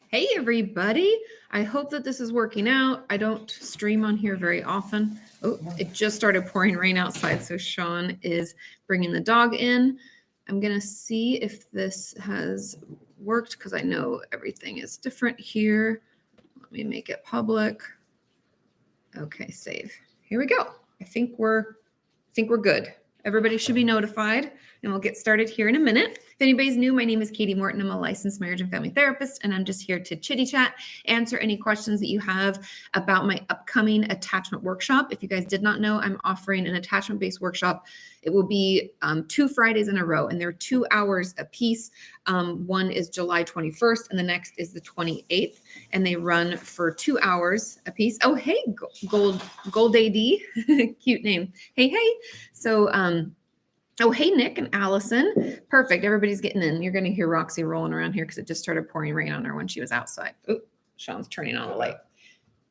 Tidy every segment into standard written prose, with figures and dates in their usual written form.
Hey, everybody. I hope that this is working out. I don't stream on here very often. Oh, it just started pouring rain outside, so Sean is bringing the dog in. I'm going to see if this has worked because I know everything is different here. Let me make it public. Okay, save. Here we go. I think we're good. Everybody should be notified, and we'll get started here in a minute. If anybody's new, my name is Kati Morton. I'm a licensed marriage and family therapist, and I'm just here to chitty chat, answer any questions that you have about my upcoming attachment workshop. If you guys did not know, I'm offering an attachment-based workshop. It will be 2 Fridays in a row, and they're 2 hours a piece. One is July 21st, and the next is the 28th, and they run for 2 hours a piece. Oh, hey, Gold AD, cute name. Hey. So, oh, hey, Nick and Allison. Perfect. Everybody's getting in. You're going to hear Roxy rolling around here because it just started pouring rain on her when she was outside. Oh, Sean's turning on the light.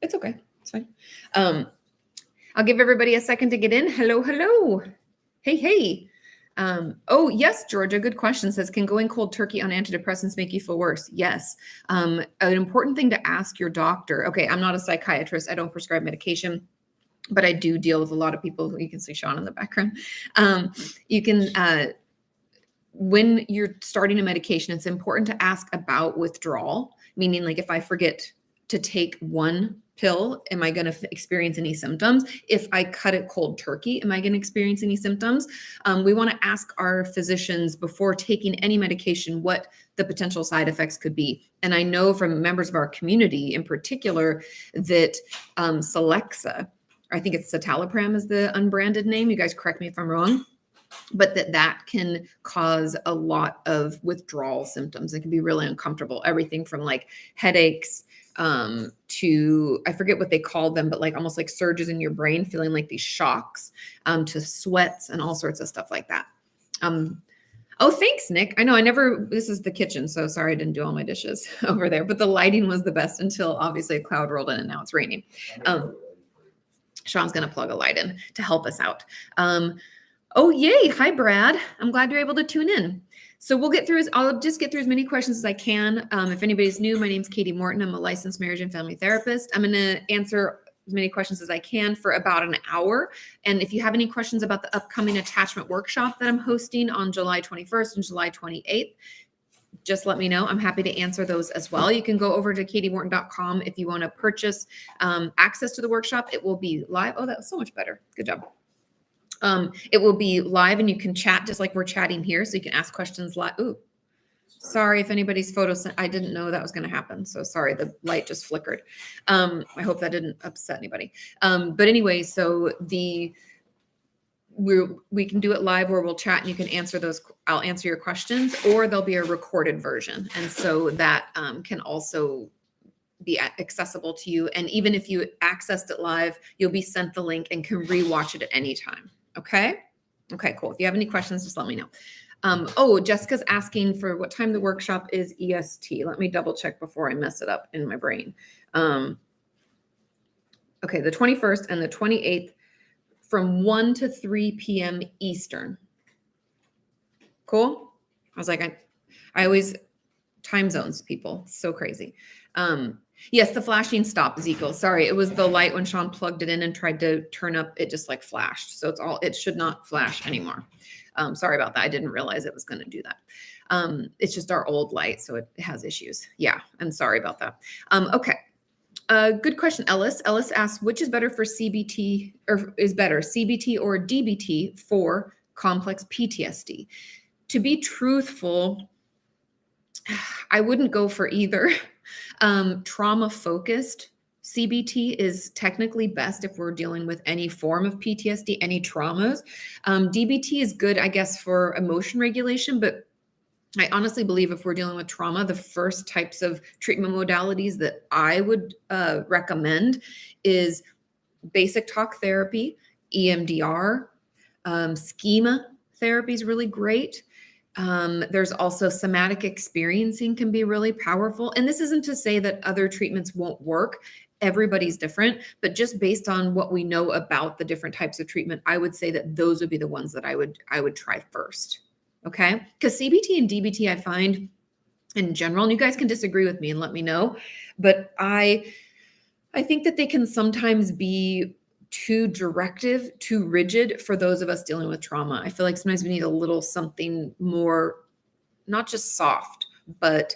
It's okay. It's fine. I'll give everybody a second to get in. Hello. Hey. Oh, yes, Georgia, good question. Says, can going cold turkey on antidepressants make you feel worse? Yes. An important thing to ask your doctor. Okay, I'm not a psychiatrist. I don't prescribe medication, but I do deal with a lot of people who, you can see Sean in the background. You can, when you're starting a medication, it's important to ask about withdrawal, meaning like if I forget to take one pill, am I going to experience any symptoms? If I cut it cold turkey, am I going to experience any symptoms? We want to ask our physicians before taking any medication what the potential side effects could be. And I know from members of our community in particular that Celexa, I think it's citalopram is the unbranded name. You guys correct me if I'm wrong, but that can cause a lot of withdrawal symptoms. It can be really uncomfortable. Everything from like headaches to, I forget what they call them, but like almost like surges in your brain, feeling like these shocks, to sweats and all sorts of stuff like that. Oh, thanks, Nick. I know this is the kitchen, so sorry I didn't do all my dishes over there, but the lighting was the best until obviously a cloud rolled in and now it's raining. Sean's going to plug a light in to help us out. Oh, yay. Hi, Brad. I'm glad you're able to tune in. So I'll just get through as many questions as I can. If anybody's new, my name's Kati Morton. I'm a licensed marriage and family therapist. I'm going to answer as many questions as I can for about an hour. And if you have any questions about the upcoming attachment workshop that I'm hosting on July 21st and July 28th, just let me know. I'm happy to answer those as well. You can go over to katimorton.com if you want to purchase access to the workshop. It will be live. Oh, that was so much better. Good job. It will be live and you can chat just like we're chatting here. So you can ask questions live. Ooh, sorry if anybody's photos. I didn't know that was going to happen. So sorry, the light just flickered. I hope that didn't upset anybody. But anyway, so we can do it live where we'll chat and you can answer those. I'll answer your questions, or there'll be a recorded version. And so that can also be accessible to you. And even if you accessed it live, you'll be sent the link and can rewatch it at any time. Okay, cool. If you have any questions, just let me know. Oh, Jessica's asking for what time the workshop is EST. Let me double check before I mess it up in my brain. Okay, the 21st and the 28th from 1 to 3 p.m. Eastern. Cool. I was like, I always time zones people. So crazy. Yes, the flashing stopped, Ezekiel. Sorry, it was the light when Sean plugged it in and tried to turn up, it just like flashed. So it should not flash anymore. Sorry about that. I didn't realize it was going to do that. It's just our old light, so it has issues. Yeah, I'm sorry about that. Okay. Good question, Ellis. Ellis asks, which is better for CBT, or is better, CBT or DBT for complex PTSD? To be truthful, I wouldn't go for either. Trauma-focused CBT is technically best if we're dealing with any form of PTSD, any traumas. DBT is good, I guess, for emotion regulation, but I honestly believe if we're dealing with trauma, the first types of treatment modalities that I would recommend is basic talk therapy, EMDR, schema therapy is really great. There's also somatic experiencing can be really powerful. And this isn't to say that other treatments won't work. Everybody's different, but just based on what we know about the different types of treatment, I would say that those would be the ones that I would try first. Okay. Because CBT and DBT, I find in general. And you guys can disagree with me and let me know. But I think that they can sometimes be too directive, too rigid for those of us dealing with trauma. I feel like sometimes we need a little something more, not just soft, but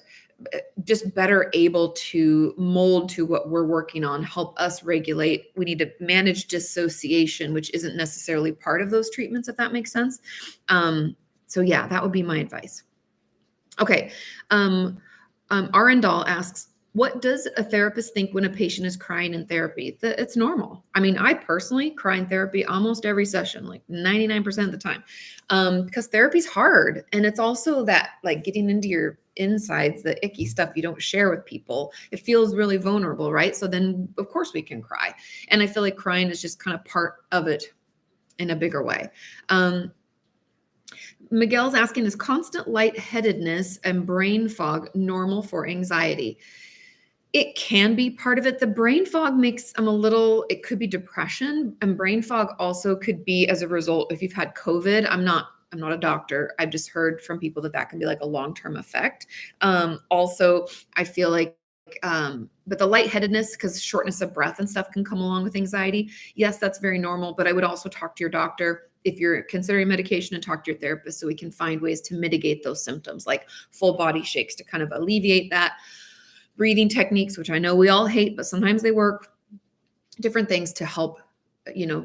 just better able to mold to what we're working on, help us regulate. We need to manage dissociation, which isn't necessarily part of those treatments, if that makes sense. So yeah, that would be my advice. Okay. Arendal asks, what does a therapist think when a patient is crying in therapy? It's normal. I mean, I personally cry in therapy almost every session, like 99% of the time, because therapy's hard. And it's also that like getting into your insides, the icky stuff you don't share with people. It feels really vulnerable, right? So then, of course, we can cry. And I feel like crying is just kind of part of it in a bigger way. Miguel's asking, is constant lightheadedness and brain fog normal for anxiety? It can be part of it. The brain fog makes it could be depression, and brain fog also could be as a result if you've had COVID. I'm not a doctor. I've just heard from people that can be like a long-term effect. Also, I feel like, but the lightheadedness, because shortness of breath and stuff can come along with anxiety. Yes, that's very normal, but I would also talk to your doctor if you're considering medication, and talk to your therapist so we can find ways to mitigate those symptoms, like full body shakes to kind of alleviate that. Breathing techniques, which I know we all hate, but sometimes they work, different things to help,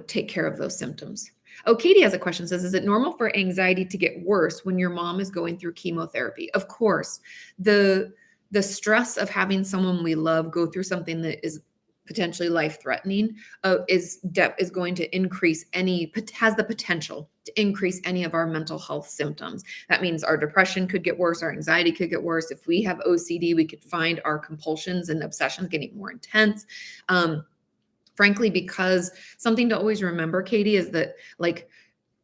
take care of those symptoms. Oh, Katie has a question, says, is it normal for anxiety to get worse when your mom is going through chemotherapy? Of course, the stress of having someone we love go through something that is potentially life-threatening is going to increase has the potential to increase any of our mental health symptoms. That means our depression could get worse, our anxiety could get worse. If we have OCD, we could find our compulsions and obsessions getting more intense. Frankly, because something to always remember, Katie, is that like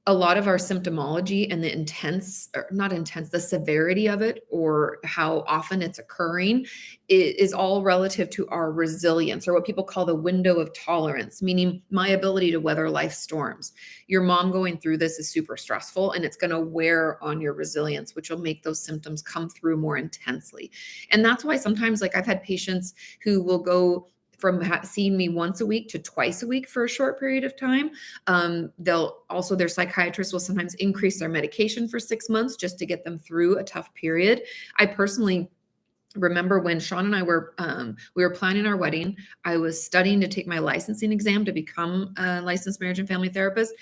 a lot of our symptomology and the severity of it or how often it's occurring is all relative to our resilience, or what people call the window of tolerance, meaning my ability to weather life storms. Your mom going through this is super stressful, and it's going to wear on your resilience, which will make those symptoms come through more intensely. And that's why sometimes, like, I've had patients who will go from seeing me once a week to twice a week for a short period of time. Their psychiatrist will sometimes increase their medication for 6 months just to get them through a tough period. I personally remember when Sean and I we were planning our wedding. I was studying to take my licensing exam to become a licensed marriage and family therapist.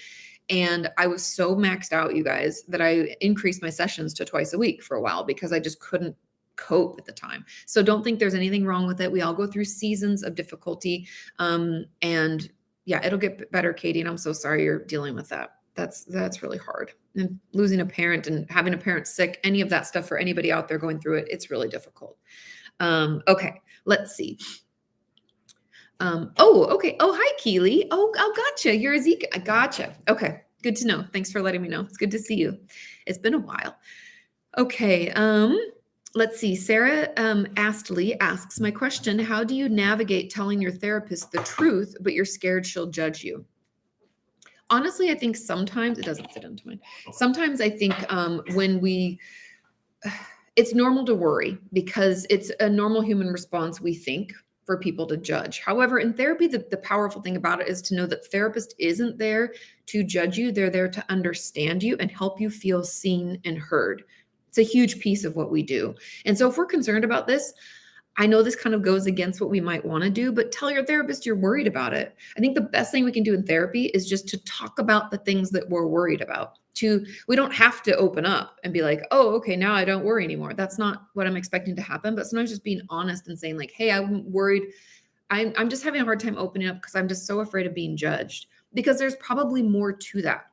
And I was so maxed out, you guys, that I increased my sessions to twice a week for a while because I just couldn't cope at the time. So don't think there's anything wrong with it. We all go through seasons of difficulty. And yeah, it'll get better, Katie. And I'm so sorry you're dealing with that. That's really hard. And losing a parent and having a parent sick, any of that stuff for anybody out there going through it, it's really difficult. Okay, let's see. Okay. Oh, hi, Keely. Oh, gotcha. You're Ezekiel. Gotcha. Okay. Good to know. Thanks for letting me know. It's good to see you. It's been a while. Okay. Let's see. Sarah Astley asks, my question, how do you navigate telling your therapist the truth, but you're scared she'll judge you? Honestly, I think sometimes it doesn't fit into mine. Sometimes I think it's normal to worry because it's a normal human response, we think, for people to judge. However, in therapy, the powerful thing about it is to know that the therapist isn't there to judge you. They're there to understand you and help you feel seen and heard. It's a huge piece of what we do. And so if we're concerned about this, I know this kind of goes against what we might want to do, but tell your therapist you're worried about it. I think the best thing we can do in therapy is just to talk about the things that we're worried about. We don't have to open up and be like, oh, okay, now I don't worry anymore. That's not what I'm expecting to happen. But sometimes just being honest and saying like, hey, I'm worried. I'm just having a hard time opening up because I'm just so afraid of being judged, because there's probably more to that.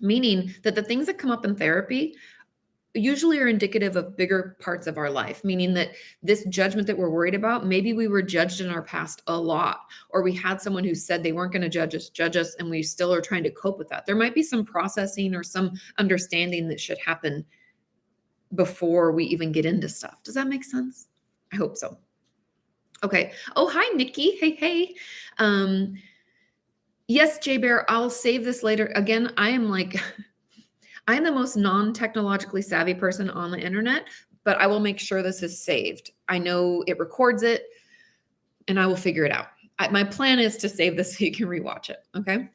Meaning that the things that come up in therapy usually are indicative of bigger parts of our life, meaning that this judgment that we're worried about, maybe we were judged in our past a lot, or we had someone who said they weren't going to judge us, and we still are trying to cope with that. There might be some processing or some understanding that should happen before we even get into stuff. Does that make sense? I hope so. Okay. Oh, hi, Nikki. Hey. Yes, Jay Bear, I'll save this later. Again, I am the most non-technologically savvy person on the internet. but I will make sure this is saved. I know it records it, and I will figure it out. My plan is to save this so you can rewatch it. Okay.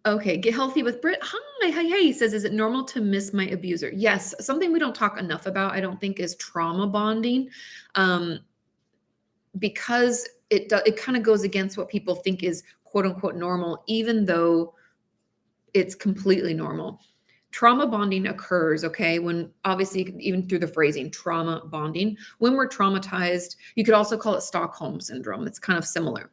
Okay. Get healthy with Britt. Hi. He says, is it normal to miss my abuser? Yes. Something we don't talk enough about, I don't think, is trauma bonding. Because it kind of goes against what people think is quote unquote normal, even though it's completely normal. Trauma bonding occurs, okay, when obviously, even through the phrasing, trauma bonding, when we're traumatized. You could also call it Stockholm syndrome. It's kind of similar.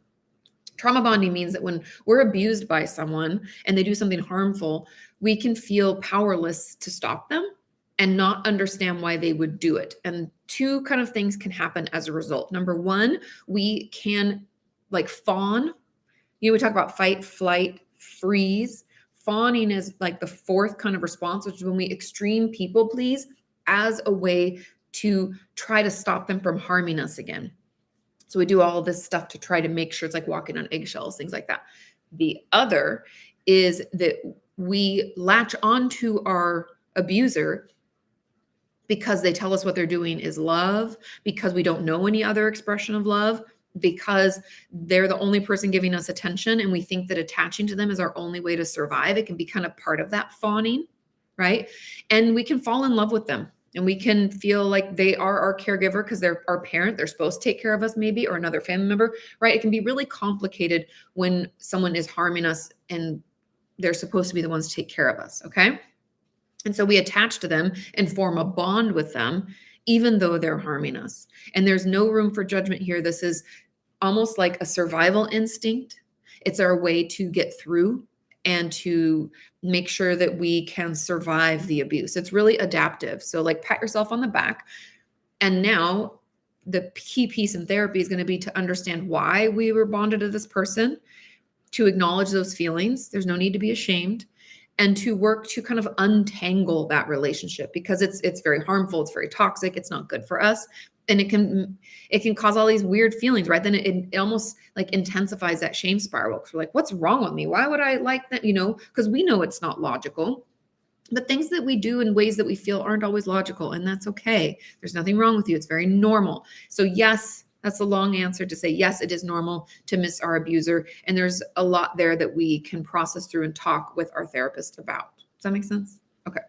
Trauma bonding means that when we're abused by someone and they do something harmful, we can feel powerless to stop them and not understand why they would do it. And two kind of things can happen as a result. Number one, we can like fawn. We talk about fight, flight, freeze. Fawning is like the fourth kind of response, which is when we extreme people please as a way to try to stop them from harming us again. So we do all this stuff to try to make sure it's like walking on eggshells, things like that. The other is that we latch onto our abuser because they tell us what they're doing is love, because we don't know any other expression of love, because they're the only person giving us attention, and we think that attaching to them is our only way to survive. It can be kind of part of that fawning, right? And we can fall in love with them, and we can feel like they are our caregiver because they're our parent. They're supposed to take care of us maybe, or another family member, right? It can be really complicated when someone is harming us and they're supposed to be the ones to take care of us, okay? And so we attach to them and form a bond with them, even though they're harming us. And there's no room for judgment here. This is almost like a survival instinct. It's our way to get through and to make sure that we can survive the abuse. It's really adaptive. So like pat yourself on the back. And now the key piece in therapy is going to be to understand why we were bonded to this person, to acknowledge those feelings. There's no need to be ashamed, and to work to kind of untangle that relationship, because it's very harmful. It's very toxic. It's not good for us. And it can cause all these weird feelings, right? Then it almost like intensifies that shame spiral. Because we're like, what's wrong with me? Why would I like that? Because we know it's not logical, but things that we do in ways that we feel aren't always logical. And that's okay. There's nothing wrong with you. It's very normal. So yes, that's a long answer to say, yes, it is normal to miss our abuser. And there's a lot there that we can process through and talk with our therapist about. Does that make sense? Okay.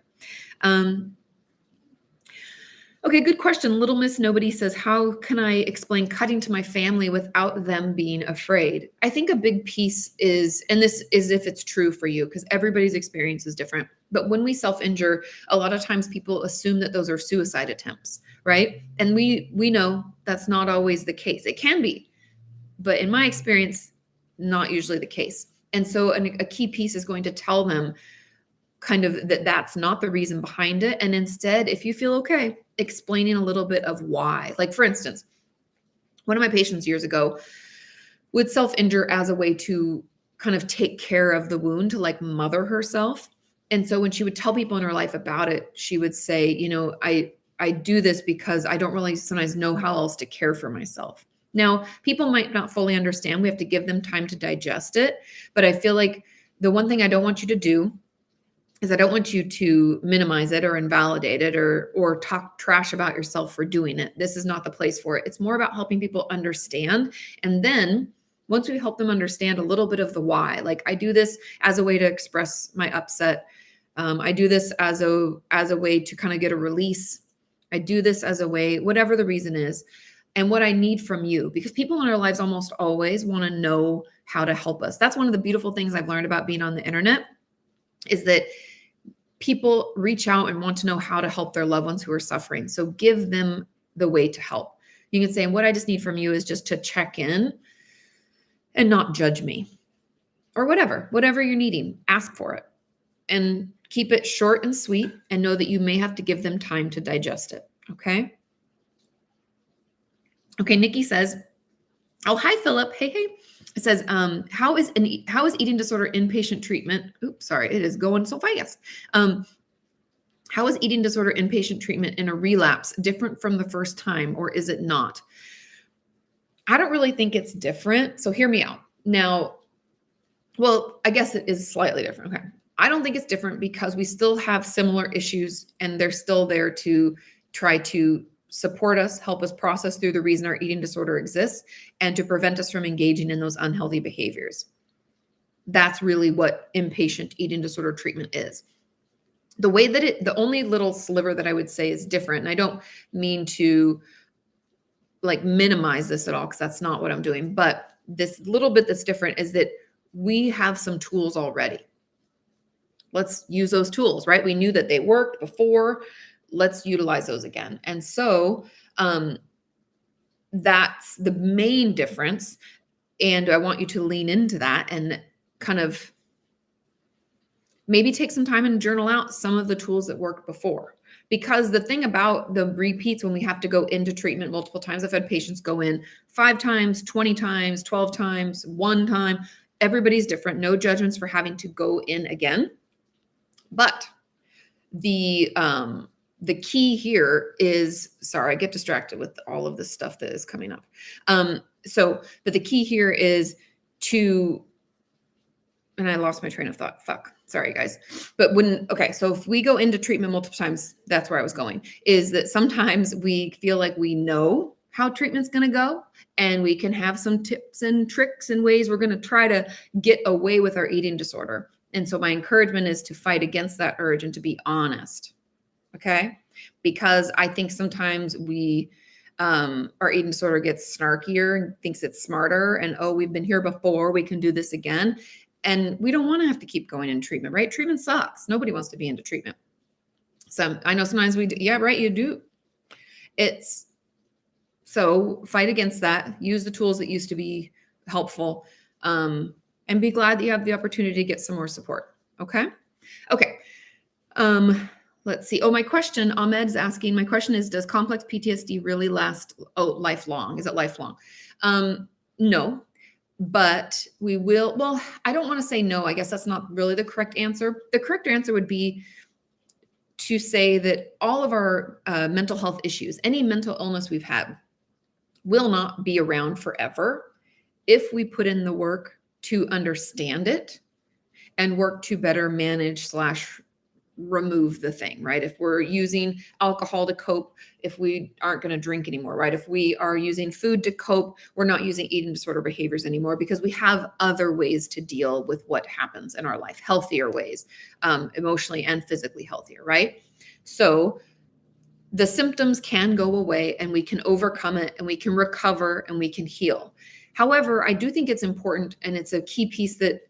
Okay, good question. Little Miss Nobody says, how can I explain cutting to my family without them being afraid? I think a big piece is, and this is if it's true for you, because everybody's experience is different. But when we self-injure, a lot of times people assume that those are suicide attempts, right? And we know that's not always the case. It can be, but in my experience, not usually the case. And so a key piece is going to tell them kind of that that's not the reason behind it. And instead, if you feel okay, explaining a little bit of why. Like for instance, one of my patients years ago would self-injure as a way to kind of take care of the wound, to like mother herself. And so when she would tell people in her life about it, she would say, I do this because I don't really sometimes know how else to care for myself. Now, people might not fully understand. We have to give them time to digest it. But I feel like the one thing I don't want you to do is I don't want you to minimize it or invalidate it or talk trash about yourself for doing it. This is not the place for it. It's more about helping people understand. And then once we help them understand a little bit of the why, like I do this as a way to express my upset. I do this as a way to kind of get a release. I do this as a way, whatever the reason is, and what I need from you, because people in our lives almost always want to know how to help us. That's one of the beautiful things I've learned about being on the internet, is that people reach out and want to know how to help their loved ones who are suffering. So give them the way to help. You can say, what I just need from you is just to check in and not judge me, or whatever you're needing, ask for it, and keep it short and sweet, and know that you may have to give them time to digest it. Okay. Okay. Nikki says, oh, hi, Philip. Hey. It says, how is eating disorder inpatient treatment? Oops, sorry, it is going so fast. How is eating disorder inpatient treatment in a relapse different from the first time, or is it not? I don't really think it's different. So hear me out. Now, well, I guess it is slightly different. Okay. I don't think it's different because we still have similar issues and they're still there to try to support us, help us process through the reason our eating disorder exists, and to prevent us from engaging in those unhealthy behaviors. That's really what inpatient eating disorder treatment is. The way that the only little sliver that I would say is different, and I don't mean to like minimize this at all because that's not what I'm doing, but this little bit that's different is that we have some tools already. Let's use those tools, right? We knew that they worked before. Let's utilize those again. And so that's the main difference. And I want you to lean into that and kind of maybe take some time and journal out some of the tools that worked before. Because the thing about the repeats when we have to go into treatment multiple times, I've had patients go in 5 times, 20 times, 12 times, 1 time. Everybody's different. No judgments for having to go in again. But the key here is, sorry, I get distracted with all of this stuff that is coming up. But the key here is and I lost my train of thought. Fuck. Sorry, guys. But so if we go into treatment multiple times, that's where I was going, is that sometimes we feel like we know how treatment's going to go, and we can have some tips and tricks and ways we're going to try to get away with our eating disorder. And so my encouragement is to fight against that urge and to be honest. Okay. Because I think sometimes our eating disorder gets snarkier and thinks it's smarter. And, oh, we've been here before, we can do this again. And we don't want to have to keep going in treatment, right? Treatment sucks. Nobody wants to be into treatment. So I know sometimes we do. Yeah, right. You do. So fight against that. Use the tools that used to be helpful. And be glad that you have the opportunity to get some more support. Okay. Okay. Let's see. Oh, my question, Ahmed's asking, my question is, does complex PTSD really last lifelong? Is it lifelong? No, but we will. Well, I don't want to say no. I guess that's not really the correct answer. The correct answer would be to say that all of our mental health issues, any mental illness we've had, will not be around forever if we put in the work to understand it and work to better manage / remove the thing, right? If we're using alcohol to cope, if we aren't going to drink anymore, right? If we are using food to cope, we're not using eating disorder behaviors anymore because we have other ways to deal with what happens in our life, healthier ways, emotionally and physically healthier, right? So the symptoms can go away and we can overcome it and we can recover and we can heal. However, I do think it's important, and it's a key piece that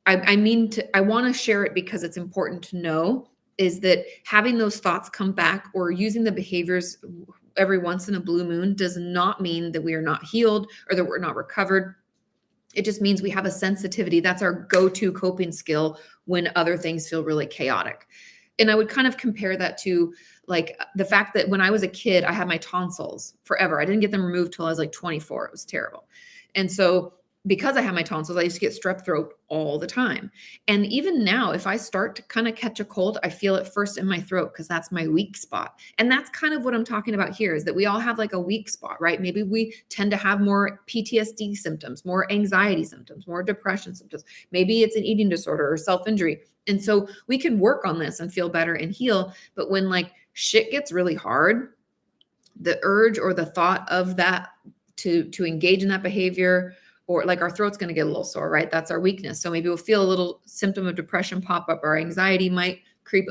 I want to share it because it's important to know, is that having those thoughts come back or using the behaviors every once in a blue moon does not mean that we are not healed or that we're not recovered. It just means we have a sensitivity. That's our go-to coping skill when other things feel really chaotic. And I would kind of compare that to like the fact that when I was a kid, I had my tonsils forever. I didn't get them removed till I was like 24. It was terrible. And so because I have my tonsils, I used to get strep throat all the time. And even now, if I start to kind of catch a cold, I feel it first in my throat because that's my weak spot. And that's kind of what I'm talking about here, is that we all have like a weak spot, right? Maybe we tend to have more PTSD symptoms, more anxiety symptoms, more depression symptoms. Maybe it's an eating disorder or self-injury. And so we can work on this and feel better and heal. But when like shit gets really hard, the urge or the thought of that to engage in that behavior, or like our throat's going to get a little sore, right? That's our weakness. So maybe we'll feel a little symptom of depression pop up, or anxiety might creep.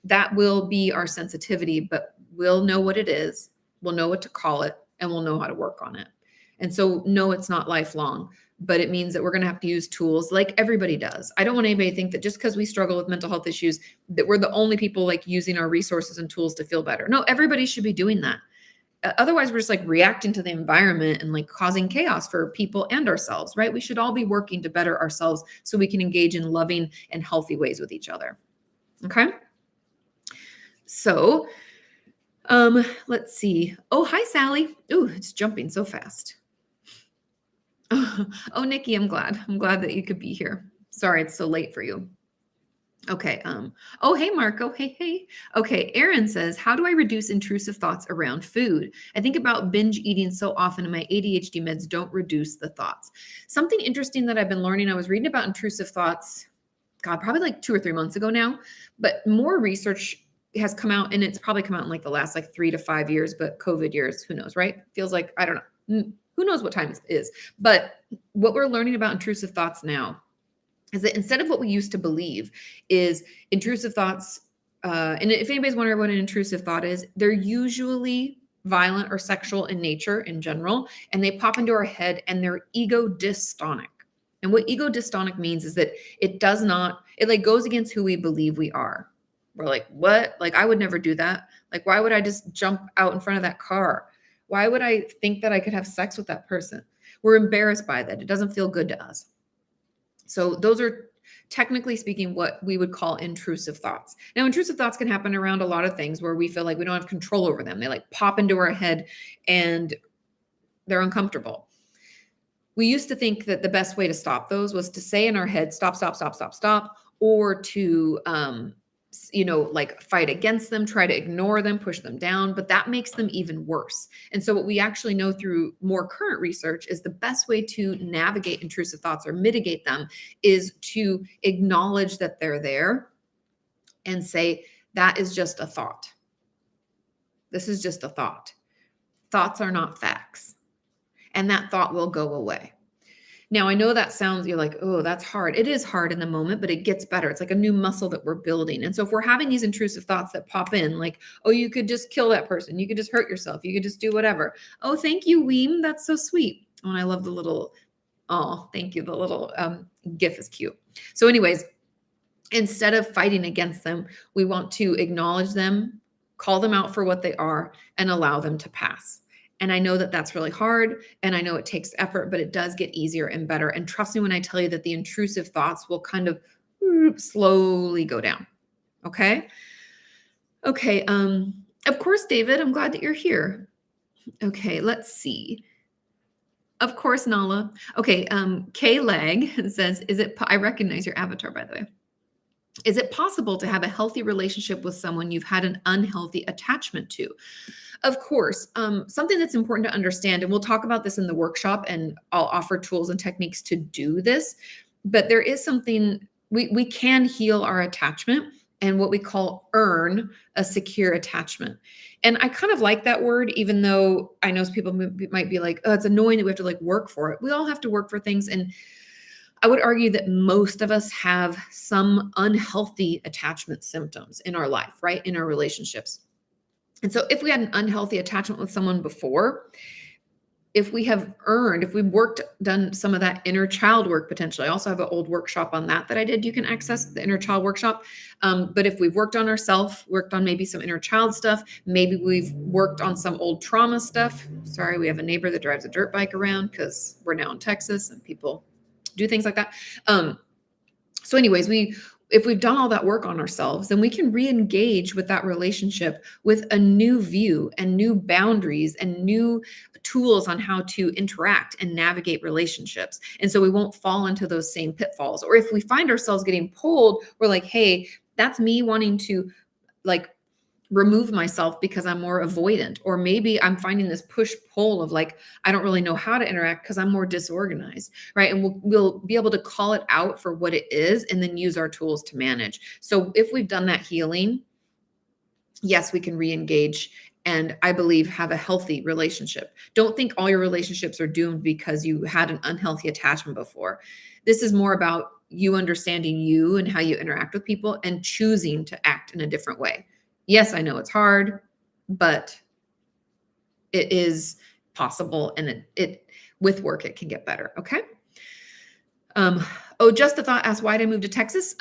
That will be our sensitivity, but we'll know what it is. We'll know what to call it, and we'll know how to work on it. And so no, it's not lifelong, but it means that we're going to have to use tools like everybody does. I don't want anybody to think that just because we struggle with mental health issues, that we're the only people like using our resources and tools to feel better. No, everybody should be doing that. Otherwise, we're just like reacting to the environment and like causing chaos for people and ourselves, right? We should all be working to better ourselves so we can engage in loving and healthy ways with each other. Okay. So, let's see. Oh, hi, Sally. Ooh, it's jumping so fast. Oh, Nikki, I'm glad that you could be here. Sorry, it's so late for you. Okay. Oh, hey, Marco. Hey. Okay. Aaron says, how do I reduce intrusive thoughts around food? I think about binge eating so often and my ADHD meds don't reduce the thoughts. Something interesting that I've been learning, I was reading about intrusive thoughts God, probably like 2 or 3 months ago now, but more research has come out, and it's probably come out in like the last like 3 to 5 years, but COVID years, who knows, right? Feels like, I don't know. Who knows what time it is? But what we're learning about intrusive thoughts now is that instead of what we used to believe is intrusive thoughts, and if anybody's wondering what an intrusive thought is, they're usually violent or sexual in nature in general, and they pop into our head and they're ego dystonic. And what ego dystonic means is that it like goes against who we believe we are. We're like, what? Like, I would never do that. Like, why would I just jump out in front of that car? Why would I think that I could have sex with that person? We're embarrassed by that. It doesn't feel good to us. So those are, technically speaking, what we would call intrusive thoughts. Now, intrusive thoughts can happen around a lot of things where we feel like we don't have control over them. They like pop into our head and they're uncomfortable. We used to think that the best way to stop those was to say in our head, stop, stop, stop, stop, stop, or to, like fight against them, try to ignore them, push them down, but that makes them even worse. And so what we actually know through more current research is the best way to navigate intrusive thoughts or mitigate them is to acknowledge that they're there and say, that is just a thought. This is just a thought. Thoughts are not facts. And that thought will go away. Now, I know that sounds, you're like, oh, that's hard. It is hard in the moment, but it gets better. It's like a new muscle that we're building. And so if we're having these intrusive thoughts that pop in, like, oh, you could just kill that person. You could just hurt yourself. You could just do whatever. Oh, thank you, Weem. That's so sweet. Oh, and I love the little, oh, thank you. The little GIF is cute. So anyways, instead of fighting against them, we want to acknowledge them, call them out for what they are, and allow them to pass. And I know that that's really hard, and I know it takes effort, but it does get easier and better. And trust me when I tell you that the intrusive thoughts will kind of slowly go down. Okay. Okay. Of course, David, I'm glad that you're here. Okay. Let's see. Of course, Nala. Okay. K Leg says, I recognize your avatar, by the way. Is it possible to have a healthy relationship with someone you've had an unhealthy attachment to? Of course, something that's important to understand, and we'll talk about this in the workshop, and I'll offer tools and techniques to do this, but there is something, we can heal our attachment and what we call earn a secure attachment. And I kind of like that word, even though I know people might be like, oh, it's annoying that we have to like work for it. We all have to work for things. And I would argue that most of us have some unhealthy attachment symptoms in our life, right? In our relationships. And so if we had an unhealthy attachment with someone before, if we've done some of that inner child work potentially. I also have an old workshop on that I did. You can access the inner child workshop. But if we've worked on ourselves, worked on maybe some inner child stuff, maybe we've worked on some old trauma stuff. Sorry, we have a neighbor that drives a dirt bike around because we're now in Texas and people do things like that. So anyways, if we've done all that work on ourselves, then we can re-engage with that relationship with a new view and new boundaries and new tools on how to interact and navigate relationships. And so we won't fall into those same pitfalls. Or if we find ourselves getting pulled, we're like, hey, that's me wanting to like remove myself because I'm more avoidant. Or maybe I'm finding this push-pull of like, I don't really know how to interact because I'm more disorganized, right? And we'll be able to call it out for what it is and then use our tools to manage. So if we've done that healing, yes, we can re-engage and I believe have a healthy relationship. Don't think all your relationships are doomed because you had an unhealthy attachment before. This is more about you understanding you and how you interact with people and choosing to act in a different way. Yes, I know it's hard, but it is possible, and it with work it can get better. Okay. Just a thought asked, why did I move to Texas?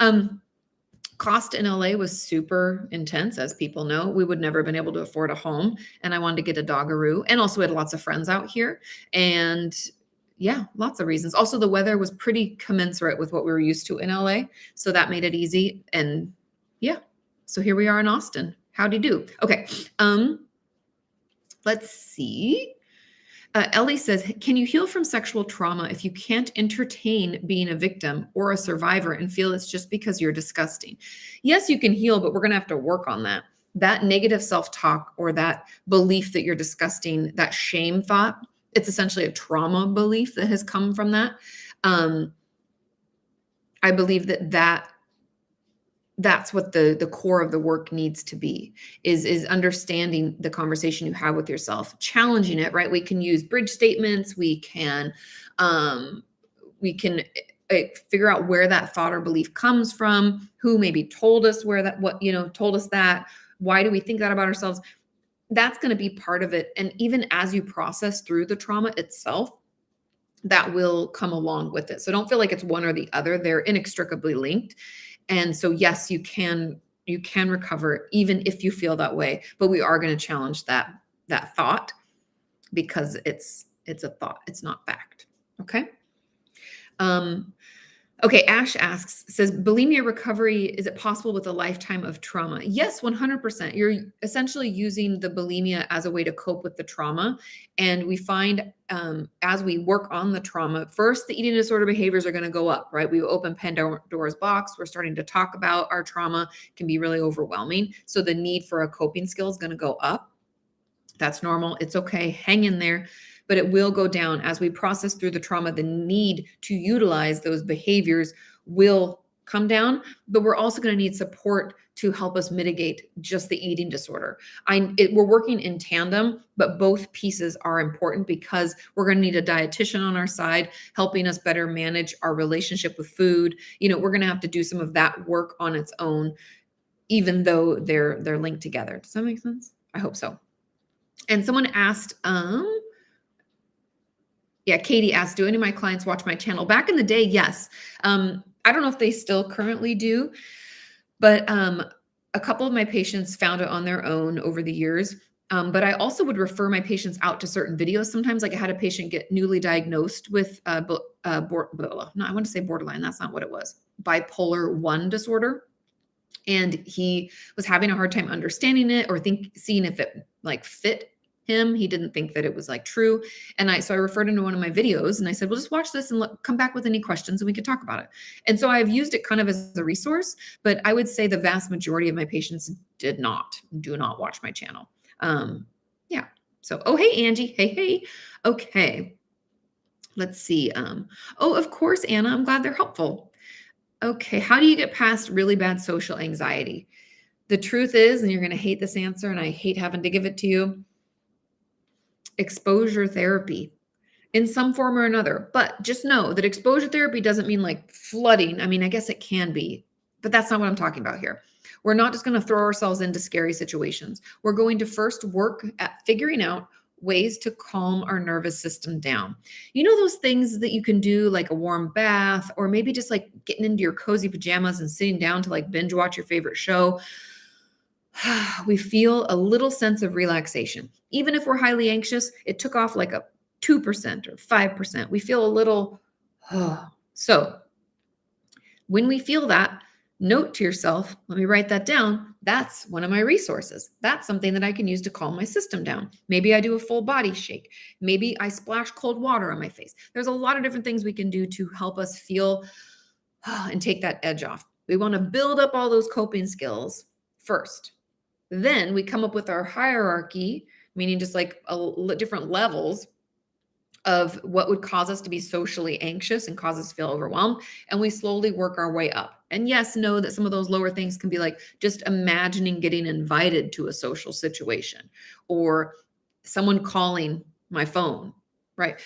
Cost in LA was super intense, as people know. We would never have been able to afford a home, and I wanted to get a doggeroo, and also we had lots of friends out here, and yeah, lots of reasons. Also, the weather was pretty commensurate with what we were used to in LA, so that made it easy. And yeah. So here we are in Austin. Howdy do. Okay. Let's see. Ellie says, can you heal from sexual trauma if you can't entertain being a victim or a survivor and feel it's just because you're disgusting? Yes, you can heal, but we're going to have to work on that. That negative self-talk or that belief that you're disgusting, that shame thought, it's essentially a trauma belief that has come from that. I believe that that's what the core of the work needs to be, is understanding the conversation you have with yourself, challenging it, right? We can use bridge statements. Um, we can figure out where that thought or belief comes from, who maybe told us told us that, why do we think that about ourselves? That's going to be part of it. And even as you process through the trauma itself, that will come along with it. So don't feel like it's one or the other. They're inextricably linked. And so yes, you can recover even if you feel that way, but we are going to challenge that thought, because it's a thought, it's not fact. Okay. Um, Okay, Ash says, bulimia recovery, is it possible with a lifetime of trauma? Yes, 100%. You're essentially using the bulimia as a way to cope with the trauma. And we find as we work on the trauma, first, the eating disorder behaviors are going to go up, right? We open Pandora's box. We're starting to talk about our trauma, can be really overwhelming. So the need for a coping skill is going to go up. That's normal. It's okay. Hang in there. But it will go down as we process through the trauma. The need to utilize those behaviors will come down, but we're also going to need support to help us mitigate just the eating disorder. We're working in tandem, but both pieces are important, because we're going to need a dietitian on our side, helping us better manage our relationship with food. We're going to have to do some of that work on its own, even though they're linked together. Does that make sense? I hope so. And someone asked, Katie asked, do any of my clients watch my channel? Back in the day, yes. I don't know if they still currently do, but a couple of my patients found it on their own over the years. But I also would refer my patients out to certain videos. Sometimes, like I had a patient get newly diagnosed with I want to say borderline. That's not what it was. Bipolar 1 disorder. And he was having a hard time understanding it or seeing if it like fit him. He didn't think that it was like true. And so I referred him to one of my videos and I said, well, just watch this and come back with any questions and we could talk about it. And so I've used it kind of as a resource, but I would say the vast majority of my patients do not watch my channel. Yeah. So, oh, hey, Angie. Hey. Okay. Let's see. Of course, Anna, I'm glad they're helpful. Okay. How do you get past really bad social anxiety? The truth is, and you're going to hate this answer, and I hate having to give it to you, exposure therapy in some form or another. But just know that exposure therapy doesn't mean like flooding. I mean, I guess it can be, but that's not what I'm talking about here. We're not just going to throw ourselves into scary situations. We're going to first work at figuring out ways to calm our nervous system down. Those things that you can do, like a warm bath, or maybe just like getting into your cozy pajamas and sitting down to like binge watch your favorite show. We feel a little sense of relaxation. Even if we're highly anxious, it took off like a 2% or 5%. We feel a little, So when we feel that, note to yourself, let me write that down. That's one of my resources. That's something that I can use to calm my system down. Maybe I do a full body shake. Maybe I splash cold water on my face. There's a lot of different things we can do to help us feel and take that edge off. We want to build up all those coping skills first. Then we come up with our hierarchy, meaning just like different levels of what would cause us to be socially anxious and cause us to feel overwhelmed. And we slowly work our way up. And yes, know that some of those lower things can be like just imagining getting invited to a social situation or someone calling my phone, right?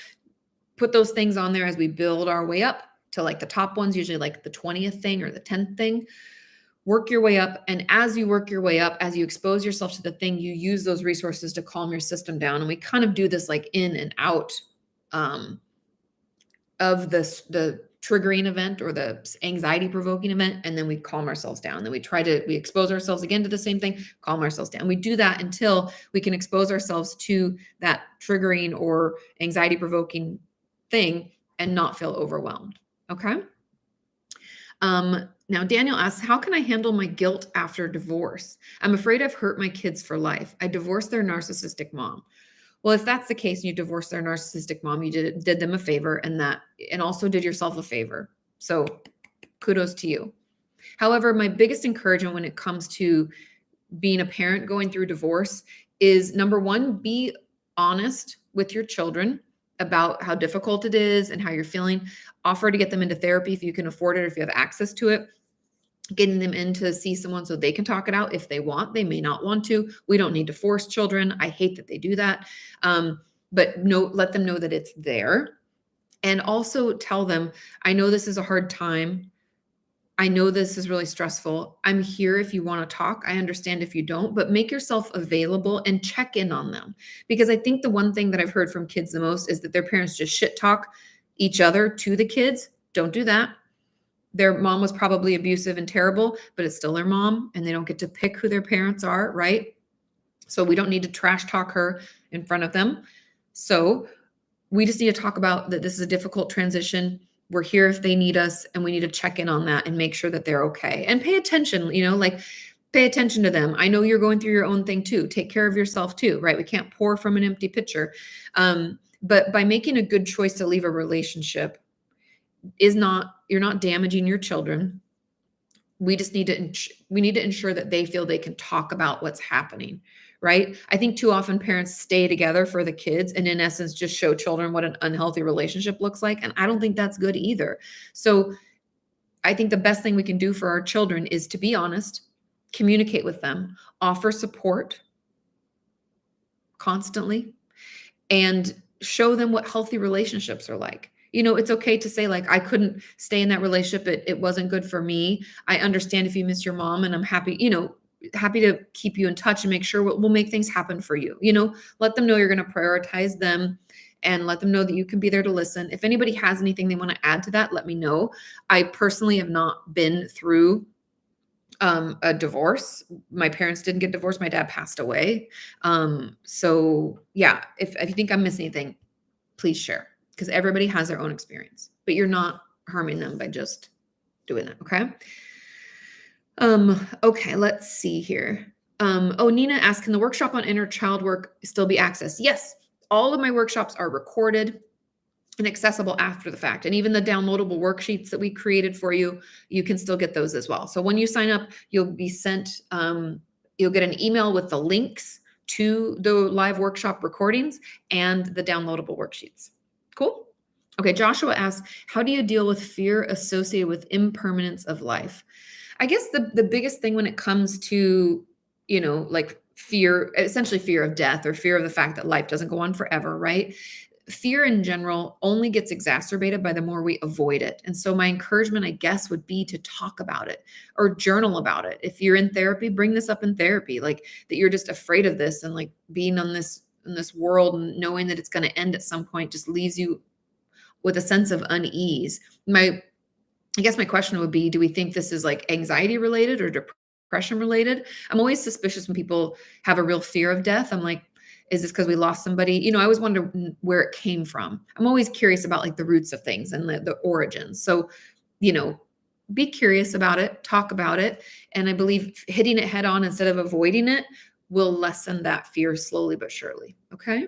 Put those things on there as we build our way up to like the top ones, usually like the 20th thing or the 10th thing. Work your way up. And as you work your way up, as you expose yourself to the thing, you use those resources to calm your system down. And we kind of do this like in and out of the triggering event or the anxiety provoking event. And then we calm ourselves down. Then we expose ourselves again to the same thing, calm ourselves down. We do that until we can expose ourselves to that triggering or anxiety provoking thing and not feel overwhelmed. Okay. Now Daniel asks, how can I handle my guilt after divorce? I'm afraid I've hurt my kids for life. I divorced their narcissistic mom. Well, if that's the case and you divorced their narcissistic mom, you did them a favor and also did yourself a favor. So kudos to you. However, my biggest encouragement when it comes to being a parent going through divorce is, number one, be honest with your children about how difficult it is and how you're feeling. Offer to get them into therapy if you can afford it, or if you have access to it. getting them in to see someone so they can talk it out if they want. They may not want to. We don't need to force children. I hate that they do that. But no, let them know that it's there. And also tell them, I know this is a hard time. I know this is really stressful. I'm here if you want to talk. I understand if you don't, but make yourself available and check in on them. Because I think the one thing that I've heard from kids the most is that their parents just shit talk each other to the kids. Don't do that. Their mom was probably abusive and terrible, but it's still their mom and they don't get to pick who their parents are, right? So we don't need to trash talk her in front of them. So we just need to talk about that this is a difficult transition. We're here if they need us, and we need to check in on that and make sure that they're okay. And pay attention, like pay attention to them. I know you're going through your own thing too. Take care of yourself too, right? We can't pour from an empty pitcher. But by making a good choice to leave a relationship, you're not damaging your children. We just need to ensure that they feel they can talk about what's happening, right? I think too often parents stay together for the kids and in essence just show children what an unhealthy relationship looks like. And I don't think that's good either. So I think the best thing we can do for our children is to be honest, communicate with them, offer support constantly, and show them what healthy relationships are like. It's okay to say like, I couldn't stay in that relationship. It wasn't good for me. I understand if you miss your mom, and I'm happy to keep you in touch and make sure we'll make things happen for you. Let them know you're going to prioritize them and let them know that you can be there to listen. If anybody has anything they want to add to that, let me know. I personally have not been through a divorce. My parents didn't get divorced. My dad passed away. So yeah, if you think I'm missing anything, please share, because everybody has their own experience, but you're not harming them by just doing that. Okay. Okay, let's see here. Nina asked, can the workshop on inner child work still be accessed? Yes. All of my workshops are recorded and accessible after the fact. And even the downloadable worksheets that we created for you, you can still get those as well. So when you sign up, you'll be sent, you'll get an email with the links to the live workshop recordings and the downloadable worksheets. Cool. Okay. Joshua asks, how do you deal with fear associated with impermanence of life? I guess the biggest thing when it comes to, like fear, essentially fear of death or fear of the fact that life doesn't go on forever, right? Fear in general only gets exacerbated by the more we avoid it. And so my encouragement, I guess, would be to talk about it or journal about it. If you're in therapy, bring this up in therapy, like that you're just afraid of this, and like being in this world and knowing that it's going to end at some point just leaves you with a sense of unease. I guess my question would be, do we think this is like anxiety related or depression related? I'm always suspicious when people have a real fear of death. I'm like, is this because we lost somebody? I always wonder where it came from. I'm always curious about like the roots of things and the origins. So, be curious about it, talk about it. And I believe hitting it head on instead of avoiding it will lessen that fear slowly but surely. Okay.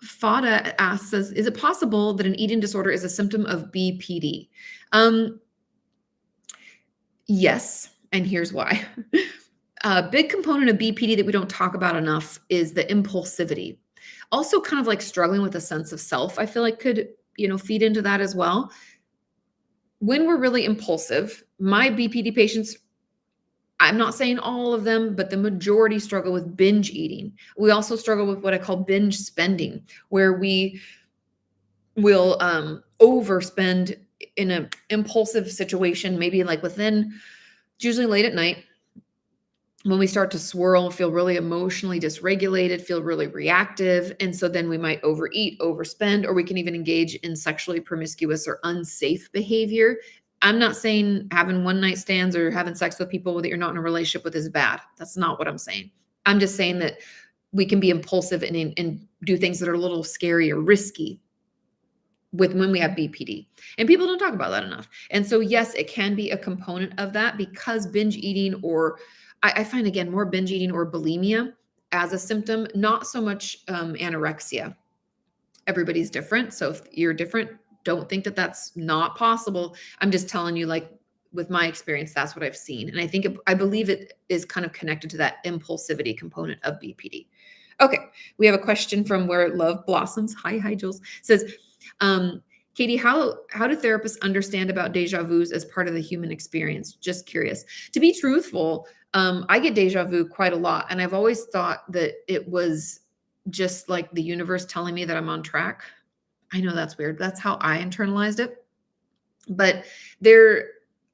Fada asks us, is it possible that an eating disorder is a symptom of BPD? Yes. And here's why. A big component of BPD that we don't talk about enough is the impulsivity. Also kind of like struggling with a sense of self, I feel like could, feed into that as well. When we're really impulsive, my BPD patients, I'm not saying all of them, but the majority struggle with binge eating. We also struggle with what I call binge spending, where we will overspend in an impulsive situation, maybe like it's usually late at night, when we start to swirl, feel really emotionally dysregulated, feel really reactive. And so then we might overeat, overspend, or we can even engage in sexually promiscuous or unsafe behavior. I'm not saying having one night stands or having sex with people that you're not in a relationship with is bad. That's not what I'm saying. I'm just saying that we can be impulsive and do things that are a little scary or risky when we have BPD. And people don't talk about that enough. And so, yes, it can be a component of that, because binge eating, or I find, again, more binge eating or bulimia as a symptom, not so much anorexia. Everybody's different. So if you're different, don't think that that's not possible. I'm just telling you, like, with my experience, that's what I've seen. And I believe it is kind of connected to that impulsivity component of BPD. Okay. We have a question from Where Love Blossoms. Hi, Jules. Says, Katie, how do therapists understand about deja vus as part of the human experience? Just curious. To be truthful, I get deja vu quite a lot, and I've always thought that it was just like the universe telling me that I'm on track. I know that's weird. That's how I internalized it. But there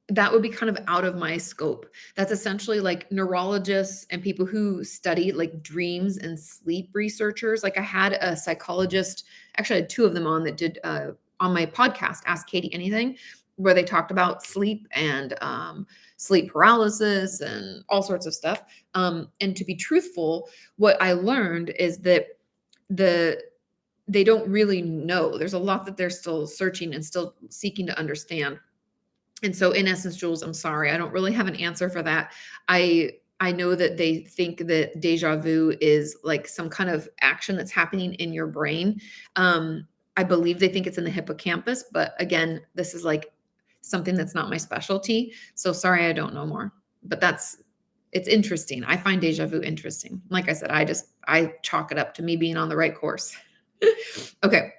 that would be kind of out of my scope. That's essentially like neurologists and people who study like dreams and sleep researchers. Like I had a psychologist, actually I had two of them on that did on my podcast, Ask Katie Anything, where they talked about sleep and sleep paralysis and all sorts of stuff. And to be truthful, what I learned is that the they don't really know. There's a lot that they're still searching and still seeking to understand. And so in essence, Jules, I'm sorry, I don't really have an answer for that. I know that they think that deja vu is like some kind of action that's happening in your brain. I believe they think it's in the hippocampus, but again, this is like something that's not my specialty. So sorry, I don't know more. But it's interesting. I find deja vu interesting. Like I said, I chalk it up to me being on the right course. Okay.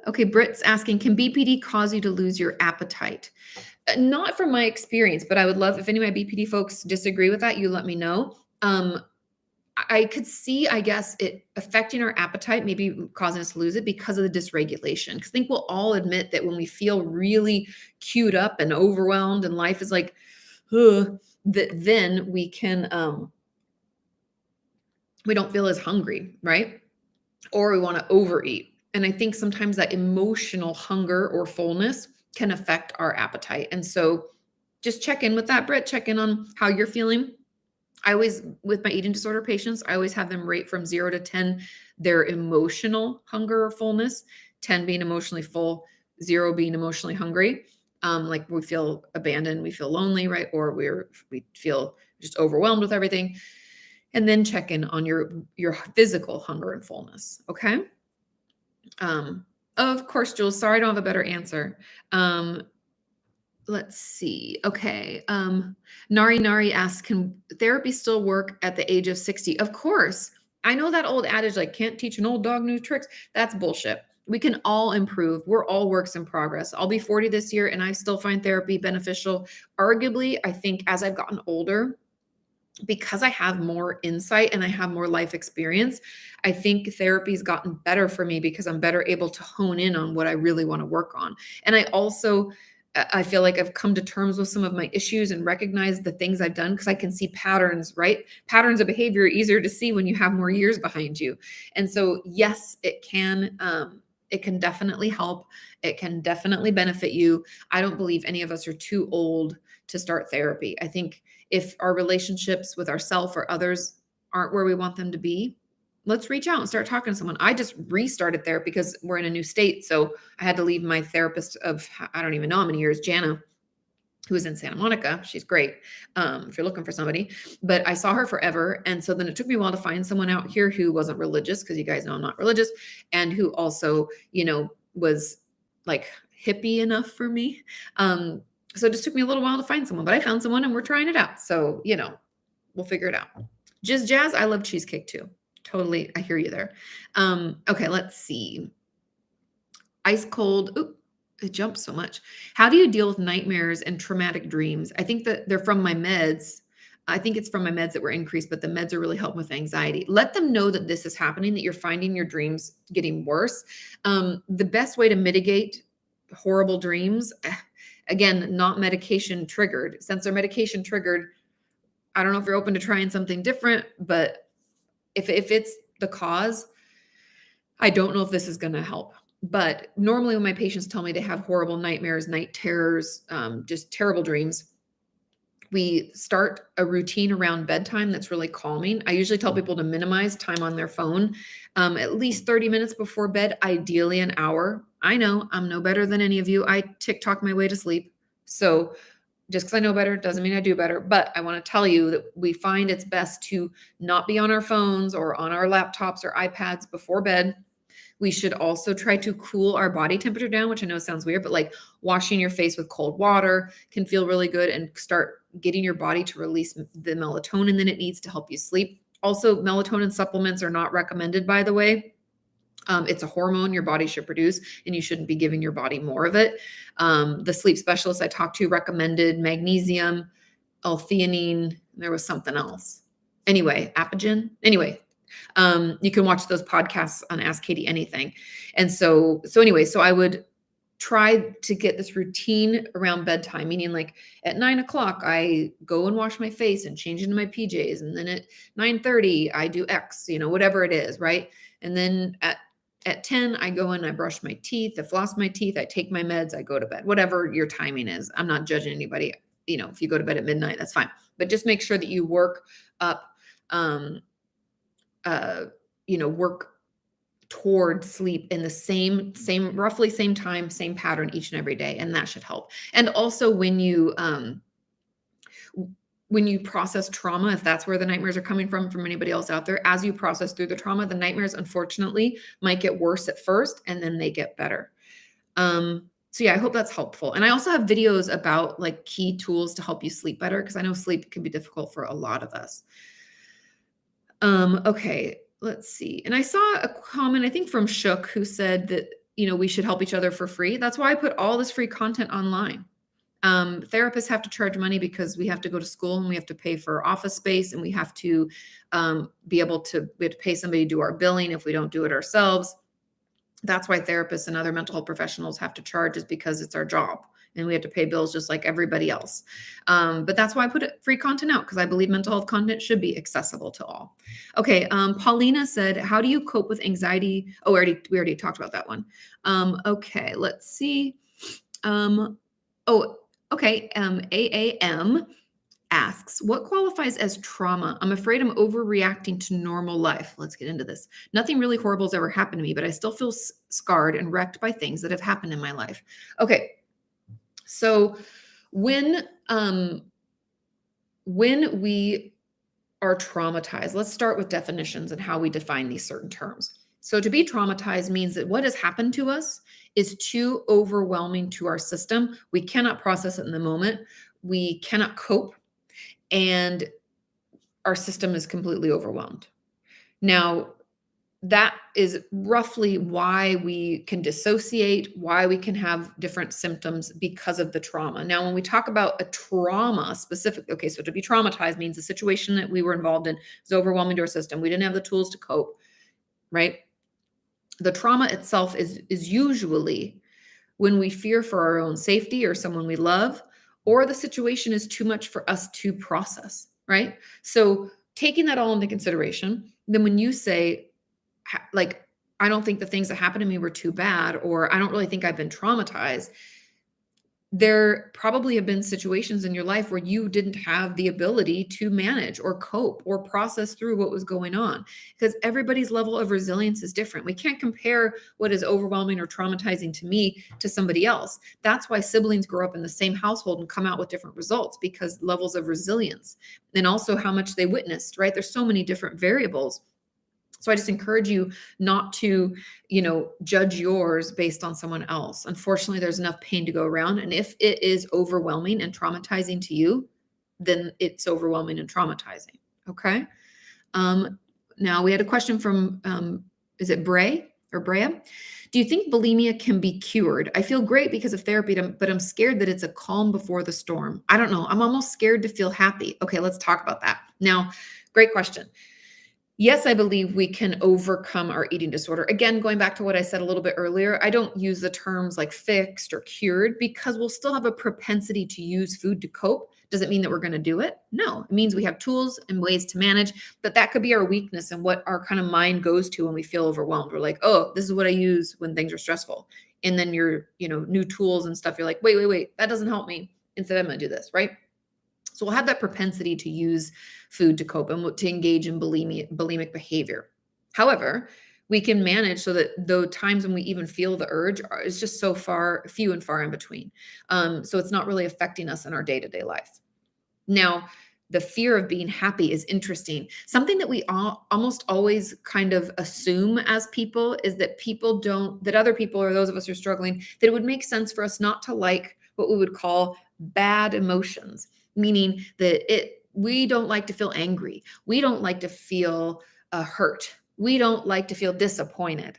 Okay, Britt's asking, can BPD cause you to lose your appetite? Not from my experience, but I would love if any of my BPD folks disagree with that, you let me know. I could see, I guess, it affecting our appetite, maybe causing us to lose it because of the dysregulation. Because I think we'll all admit that when we feel really queued up and overwhelmed and life is like, that then we can, we don't feel as hungry, right? Or we want to overeat. And I think sometimes that emotional hunger or fullness can affect our appetite. And so just check in with that, Britt. Check in on how you're feeling. I always, with my eating disorder patients, I always have them rate from 0 to 10 their emotional hunger or fullness, 10 being emotionally full, 0 being emotionally hungry. Like we feel abandoned, we feel lonely, right? Or we feel just overwhelmed with everything. And then check in on your physical hunger and fullness. Okay. Of course, Jules, sorry, I don't have a better answer. Let's see. Okay. Nari asks, can therapy still work at the age of 60? Of course. I know that old adage, like can't teach an old dog new tricks. That's bullshit. We can all improve. We're all works in progress. I'll be 40 this year and I still find therapy beneficial. Arguably, I think as I've gotten older, because I have more insight and I have more life experience, I think therapy's gotten better for me because I'm better able to hone in on what I really want to work on. And I feel like I've come to terms with some of my issues and recognize the things I've done because I can see patterns, right? Patterns of behavior are easier to see when you have more years behind you. And so, yes, it can definitely help. It can definitely benefit you. I don't believe any of us are too old to start therapy. I think if our relationships with ourselves or others aren't where we want them to be, let's reach out and start talking to someone. I just restarted therapy because we're in a new state. So I had to leave my therapist of, I don't even know how many years, Jana, who is in Santa Monica. She's great if you're looking for somebody. But I saw her forever. And so then it took me a while to find someone out here who wasn't religious, because you guys know I'm not religious, and who also, was like hippie enough for me. So it just took me a little while to find someone, but I found someone and we're trying it out. So, we'll figure it out. Jazz, I love cheesecake too. Totally. I hear you there. Okay, let's see. Ice cold. Oop, it jumps so much. How do you deal with nightmares and traumatic dreams? I think that they're from my meds. I think it's from my meds that were increased, but the meds are really helping with anxiety. Let them know that this is happening, that you're finding your dreams getting worse. The best way to mitigate horrible dreams, again, not medication triggered. Since they're medication triggered, I don't know if you're open to trying something different, but if it's the cause, I don't know if this is going to help. But normally when my patients tell me they have horrible nightmares, night terrors, just terrible dreams, we start a routine around bedtime that's really calming. I usually tell people to minimize time on their phone, at least 30 minutes before bed, ideally an hour. I know I'm no better than any of you. I TikTok my way to sleep. So just because I know better doesn't mean I do better. But I want to tell you that we find it's best to not be on our phones or on our laptops or iPads before bed. We should also try to cool our body temperature down, which I know sounds weird, but like washing your face with cold water can feel really good and start getting your body to release the melatonin that it needs to help you sleep. Also, melatonin supplements are not recommended, by the way. It's a hormone your body should produce, and you shouldn't be giving your body more of it. The sleep specialist I talked to recommended magnesium, L-theanine. There was something else. Anyway, Apigen. Anyway, you can watch those podcasts on Ask Katie Anything. And so I would try to get this routine around bedtime, meaning like at 9 o'clock, I go and wash my face and change into my PJs. And then at 9:30, I do X, whatever it is. Right. And then at 10, I go in, I brush my teeth, I floss my teeth, I take my meds, I go to bed, whatever your timing is. I'm not judging anybody. If you go to bed at midnight, that's fine. But just make sure that you work up, work toward sleep in the same roughly same time, same pattern each and every day. And that should help. And also when you process trauma, if that's where the nightmares are coming from anybody else out there, as you process through the trauma, the nightmares, unfortunately, might get worse at first and then they get better. So yeah, I hope that's helpful. And I also have videos about like key tools to help you sleep better, because I know sleep can be difficult for a lot of us. Okay, let's see. And I saw a comment, I think from Shook, who said that, we should help each other for free. That's why I put all this free content online. Therapists have to charge money because we have to go to school and we have to pay for office space, and we have to we have to pay somebody to do our billing if we don't do it ourselves. That's why therapists and other mental health professionals have to charge, is because it's our job and we have to pay bills just like everybody else. But that's why I put free content out, because I believe mental health content should be accessible to all. Okay. Paulina said, how do you cope with anxiety? Oh, we already talked about that one. Okay. Let's see. Okay. AAM asks, what qualifies as trauma? I'm afraid I'm overreacting to normal life. Let's get into this. Nothing really horrible has ever happened to me, but I still feel scarred and wrecked by things that have happened in my life. Okay. So when we are traumatized, let's start with definitions and how we define these certain terms. So to be traumatized means that what has happened to us is too overwhelming to our system. We cannot process it in the moment. We cannot cope. And our system is completely overwhelmed. Now, that is roughly why we can dissociate, why we can have different symptoms because of the trauma. Now, when we talk about a trauma specifically, okay, so to be traumatized means the situation that we were involved in is overwhelming to our system. We didn't have the tools to cope, right? The trauma itself is usually when we fear for our own safety or someone we love, or the situation is too much for us to process, right? So taking that all into consideration, then when you say, like, I don't think the things that happened to me were too bad, or I don't really think I've been traumatized, there probably have been situations in your life where you didn't have the ability to manage or cope or process through what was going on, because everybody's level of resilience is different. We can't compare what is overwhelming or traumatizing to me to somebody else. That's why siblings grow up in the same household and come out with different results, because levels of resilience, and also how much they witnessed, right? There's so many different variables. So I just encourage you not to, judge yours based on someone else. Unfortunately, there's enough pain to go around. And if it is overwhelming and traumatizing to you, then it's overwhelming and traumatizing. Okay. Now we had a question from, is it Brea? Do you think bulimia can be cured? I feel great because of therapy, but I'm scared that it's a calm before the storm. I don't know. I'm almost scared to feel happy. Okay, let's talk about that. Now, great question. Yes, I believe we can overcome our eating disorder. Again, going back to what I said a little bit earlier, I don't use the terms like fixed or cured, because we'll still have a propensity to use food to cope. Does it mean that we're going to do it? No, it means we have tools and ways to manage, but that could be our weakness and what our kind of mind goes to when we feel overwhelmed. We're like, oh, this is what I use when things are stressful. And then your, new tools and stuff, you're like, wait, that doesn't help me. Instead, I'm going to do this, right? So we'll have that propensity to use food to cope and to engage in bulimic behavior. However, we can manage so that the times when we even feel the urge is just so few and far in between. So it's not really affecting us in our day-to-day life. Now, the fear of being happy is interesting. Something that we almost always kind of assume as people is that that other people, or those of us who are struggling, that it would make sense for us not to like what we would call bad emotions. Meaning that we don't like to feel angry. We don't like to feel hurt. We don't like to feel disappointed.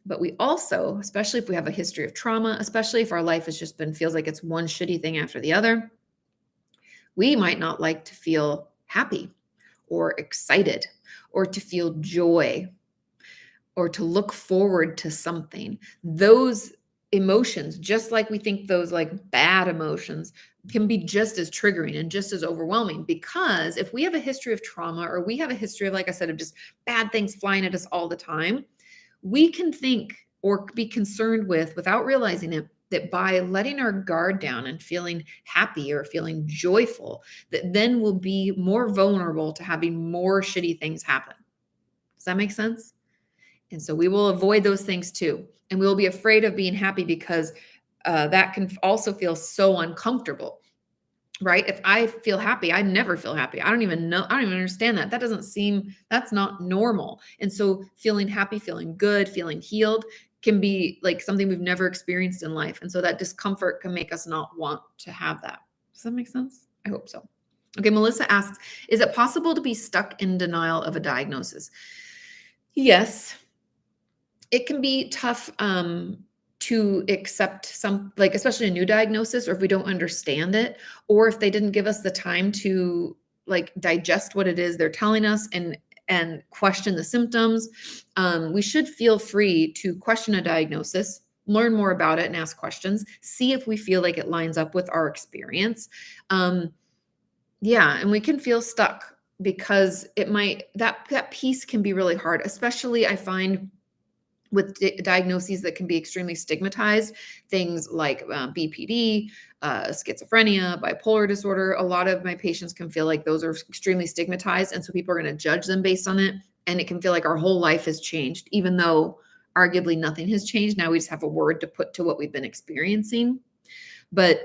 But we also, especially if we have a history of trauma, especially if our life has just been feels like it's one shitty thing after the other, we might not like to feel happy or excited or to feel joy or to look forward to something. Those emotions, just like we think those like bad emotions, can be just as triggering and just as overwhelming, because if we have a history of trauma, or we have a history of, like I said, of just bad things flying at us all the time, we can think or be concerned with, without realizing it, that by letting our guard down and feeling happy or feeling joyful, that then we'll be more vulnerable to having more shitty things happen. Does that make sense? And so we will avoid those things too. And we'll be afraid of being happy because that can also feel so uncomfortable, right? If I feel happy, I never feel happy. I don't even understand that. That doesn't seem, that's not normal. And so feeling happy, feeling good, feeling healed can be like something we've never experienced in life. And so that discomfort can make us not want to have that. Does that make sense? I hope so. Okay, Melissa asks, is it possible to be stuck in denial of a diagnosis? Yes. It can be tough to accept some, like especially a new diagnosis, or if we don't understand it, or if they didn't give us the time to like digest what it is they're telling us and question the symptoms. We should feel free to question a diagnosis, learn more about it and ask questions, see if we feel like it lines up with our experience. Yeah, and we can feel stuck because it might, that piece can be really hard, especially I find with diagnoses that can be extremely stigmatized, things like BPD, schizophrenia, bipolar disorder. A lot of my patients can feel like those are extremely stigmatized. And so people are going to judge them based on it. And it can feel like our whole life has changed, even though arguably nothing has changed. Now we just have a word to put to what we've been experiencing. But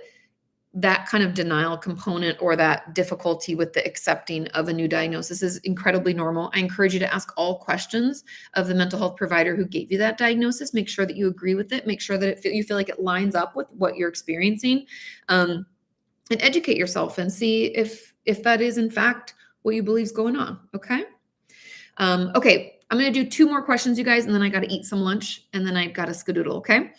that kind of denial component, or that difficulty with the accepting of a new diagnosis, is incredibly normal. I encourage you to ask all questions of the mental health provider who gave you that diagnosis. Make sure that you agree with it. Make sure that you feel like it lines up with what you're experiencing, and educate yourself and see if that is in fact what you believe is going on. Okay. Okay. I'm going to do 2 more questions, you guys, and then I got to eat some lunch, and then I've got to skedoodle. Okay.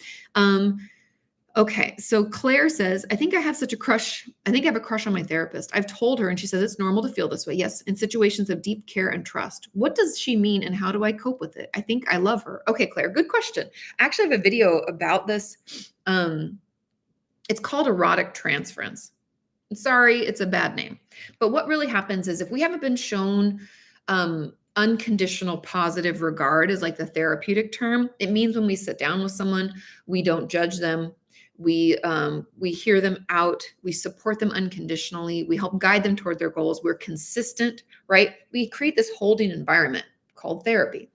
Okay, so Claire says, I think I have such a crush. I think I have a crush on my therapist. I've told her, and she says it's normal to feel this way. Yes, in situations of deep care and trust. What does she mean, and how do I cope with it? I think I love her. Okay, Claire, good question. I actually have a video about this. It's called erotic transference. Sorry, it's a bad name. But what really happens is if we haven't been shown unconditional positive regard, is like the therapeutic term. It means when we sit down with someone, we don't judge them. We hear them out. We support them unconditionally. We help guide them toward their goals. We're consistent, right? We create this holding environment called therapy.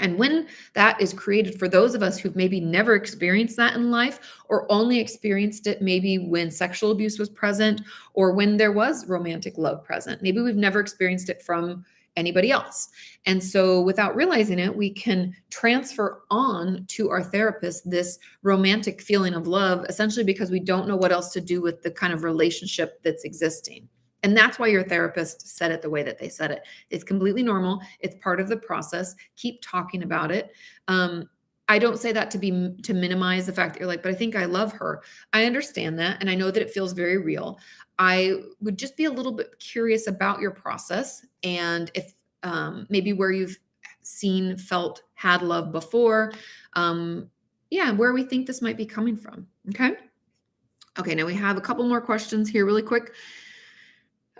And when that is created for those of us who've maybe never experienced that in life, or only experienced it maybe when sexual abuse was present, or when there was romantic love present, maybe we've never experienced it from anybody else. And so without realizing it, we can transfer on to our therapist this romantic feeling of love, essentially because we don't know what else to do with the kind of relationship that's existing. And that's why your therapist said it the way that they said it. It's completely normal. It's part of the process. Keep talking about it. I don't say that to minimize the fact that you're like, but I think I love her. I understand that. And I know that it feels very real. I would just be a little bit curious about your process, and if maybe where you've seen, felt, had love before. Where we think this might be coming from. Okay. Okay. Now we have a couple more questions here really quick.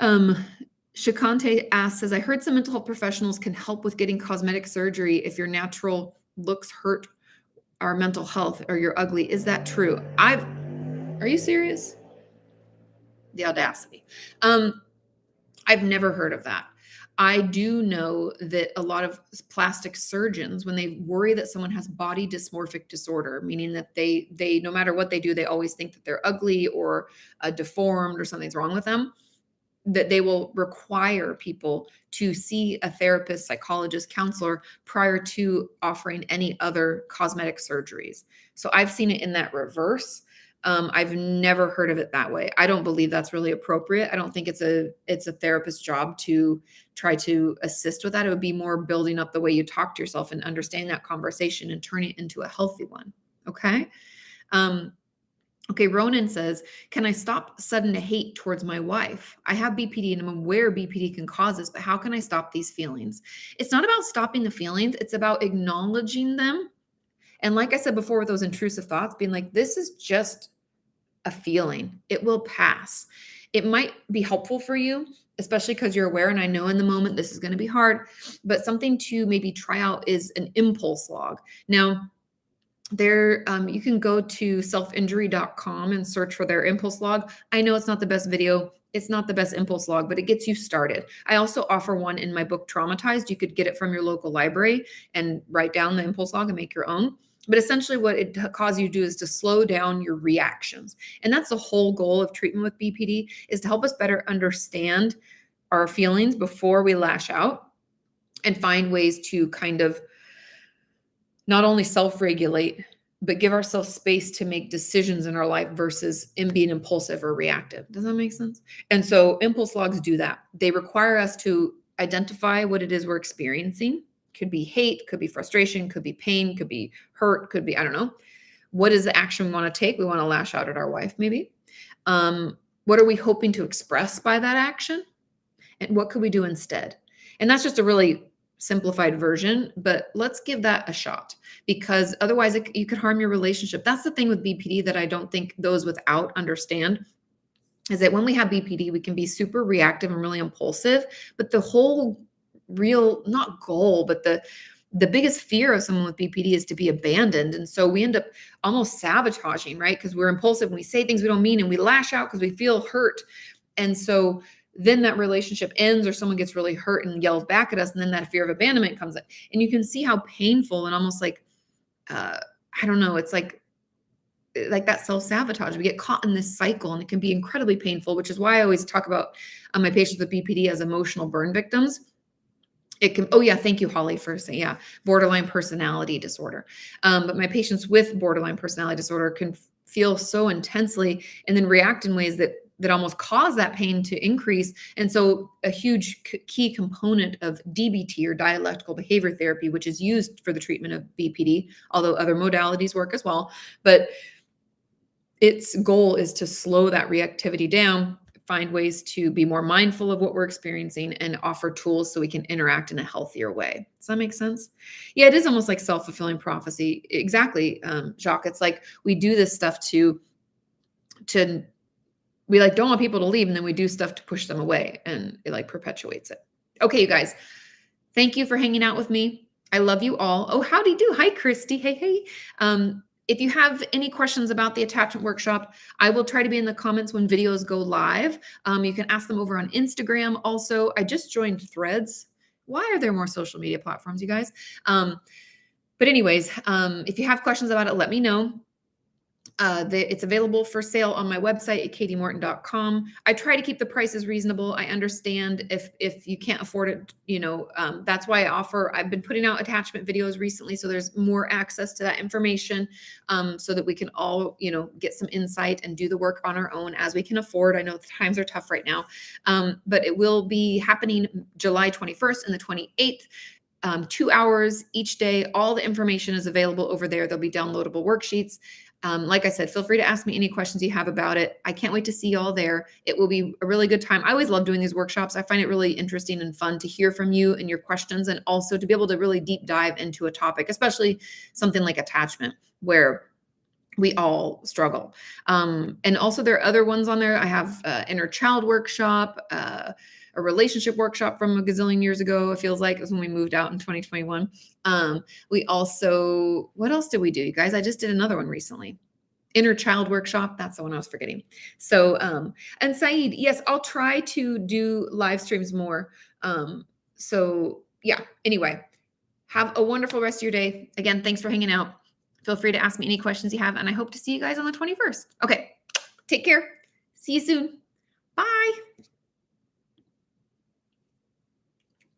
Shikante asks, says, I heard some mental health professionals can help with getting cosmetic surgery if your natural looks hurt our mental health or you're ugly. Is that true? Are you serious? The audacity. I've never heard of that. I do know that a lot of plastic surgeons, when they worry that someone has body dysmorphic disorder, meaning that they no matter what they do, they always think that they're ugly or deformed or something's wrong with them, that they will require people to see a therapist, psychologist, counselor prior to offering any other cosmetic surgeries. So I've seen it in that reverse. I've never heard of it that way. I don't believe that's really appropriate. I don't think it's a therapist's job to try to assist with that. It would be more building up the way you talk to yourself and understanding that conversation and turning it into a healthy one. Okay. Um, Okay, Ronan says, can I stop sudden hate towards my wife? I have BPD and I'm aware BPD can cause this, but how can I stop these feelings? It's not about stopping the feelings, it's about acknowledging them. And like I said before, with those intrusive thoughts, being like, this is just a feeling, it will pass. It might be helpful for you, especially because you're aware. And I know in the moment this is going to be hard, but something to maybe try out is an impulse log. Now, there you can go to selfinjury.com and search for their impulse log. I know it's not the best video, it's not the best impulse log, but it gets you started. I also offer one in my book Traumatized. You could get it from your local library and write down the impulse log and make your own. But essentially what it causes you to do is to slow down your reactions. And that's the whole goal of treatment with BPD, is to help us better understand our feelings before we lash out and find ways to kind of not only self-regulate, but give ourselves space to make decisions in our life versus in being impulsive or reactive. Does that make sense? And so impulse logs do that. They require us to identify what it is we're experiencing. Could be hate, could be frustration, could be pain, could be hurt, could be, I don't know. What is the action we want to take? We want to lash out at our wife, maybe. What are we hoping to express by that action? And what could we do instead? And that's just a really simplified version, but let's give that a shot, because otherwise you could harm your relationship. That's the thing with BPD that I don't think those without understand, is that when we have BPD, we can be super reactive and really impulsive, but the whole real, not goal, but the biggest fear of someone with BPD is to be abandoned. And so we end up almost sabotaging, right? Because we're impulsive and we say things we don't mean and we lash out because we feel hurt. And so then that relationship ends, or someone gets really hurt and yells back at us. And then that fear of abandonment comes in. And you can see how painful and almost like, I don't know, it's like that self-sabotage. We get caught in this cycle and it can be incredibly painful, which is why I always talk about my patients with BPD as emotional burn victims. It can, oh yeah, thank you, Holly, for saying, yeah, borderline personality disorder. But my patients with borderline personality disorder can feel so intensely and then react in ways that almost cause that pain to increase. And so a huge key component of DBT, or dialectical behavior therapy, which is used for the treatment of BPD, although other modalities work as well, but its goal is to slow that reactivity down, find ways to be more mindful of what we're experiencing, and offer tools so we can interact in a healthier way. Does that make sense? Yeah, it is almost like self-fulfilling prophecy. Exactly, Jacques. It's like we do this stuff to we like don't want people to leave, and then we do stuff to push them away, and it like perpetuates it. Okay, you guys, thank you for hanging out with me. I love you all. Oh, howdy do. Hi, Christy. Hey, hey. If you have any questions about the attachment workshop, I will try to be in the comments when videos go live. You can ask them over on Instagram. Also, I just joined Threads. Why are there more social media platforms, you guys? But anyways, if you have questions about it, let me know. It's available for sale on my website at katimorton.com. I try to keep the prices reasonable. I understand if you can't afford it, that's why I've been putting out attachment videos recently, so there's more access to that information, so that we can all, get some insight and do the work on our own as we can afford. I know the times are tough right now, but it will be happening July 21st and the 28th. 2 hours each day. All the information is available over there. There'll be downloadable worksheets. Like I said, feel free to ask me any questions you have about it. I can't wait to see you all there. It will be a really good time. I always love doing these workshops. I find it really interesting and fun to hear from you and your questions, and also to be able to really deep dive into a topic, especially something like attachment, where we all struggle. And also there are other ones on there. I have inner child workshop, a relationship workshop from a gazillion years ago. It feels like it was when we moved out in 2021. We also, what else did we do, you guys? I just did another one recently. Inner child workshop. That's the one I was forgetting. So, and Saeed, yes, I'll try to do live streams more. So yeah, anyway, have a wonderful rest of your day. Again, thanks for hanging out. Feel free to ask me any questions you have, and I hope to see you guys on the 21st. Okay, take care. See you soon. Bye.